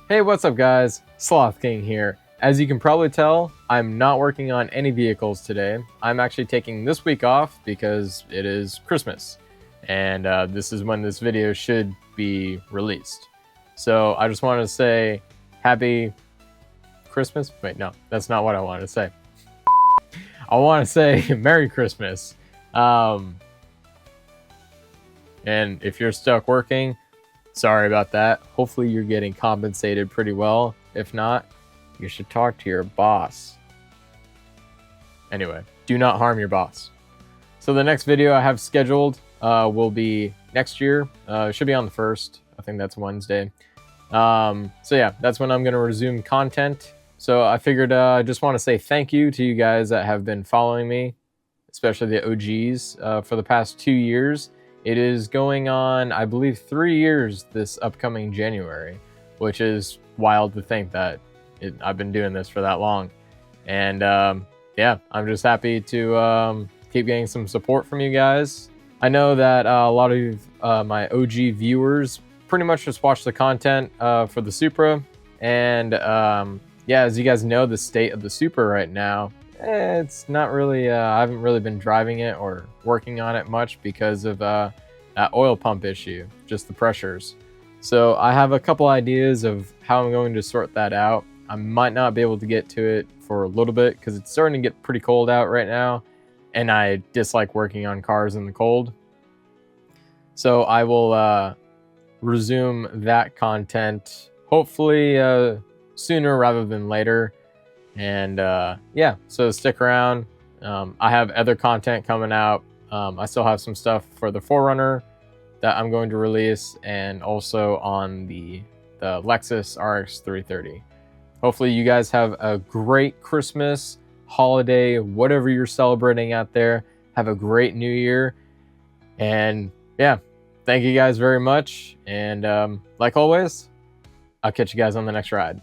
Hey, what's up guys? Sloth King here. As you can probably tell, I'm not working on any vehicles today. I'm actually taking this week off because it is Christmas. And this is when this video should be released. So I just wanted to say happy Christmas? Wait, no, that's not what I wanted to say. I want to say Merry Christmas. And if you're stuck working, sorry about that. Hopefully you're getting compensated pretty well. If not, you should talk to your boss. Anyway, do not harm your boss. So the next video I have scheduled will be next year. It should be on the 1st. I think that's Wednesday. So yeah, that's when I'm going to resume content. So I figured I just want to say thank you to you guys that have been following me, especially the OGs, for the past 2 years. It is going on, I believe, 3 years this upcoming January, which is wild to think that I've been doing this for that long. And yeah, I'm just happy to keep getting some support from you guys. I know that a lot of my OG viewers pretty much just watch the content for the Supra. And yeah, as you guys know, the state of the Supra right now, it's not really, I haven't really been driving it or working on it much because of that oil pump issue, just the pressures. So I have a couple ideas of how I'm going to sort that out. I might not be able to get to it for a little bit because it's starting to get pretty cold out right now, and I dislike working on cars in the cold. So I will resume that content hopefully sooner rather than later. And yeah, so stick around. I have other content coming out. I still have some stuff for the 4Runner that I'm going to release, and also on the Lexus RX 330. Hopefully you guys have a great Christmas, holiday, whatever you're celebrating out there. Have a great new year. And yeah, thank you guys very much. And like always, I'll catch you guys on the next ride.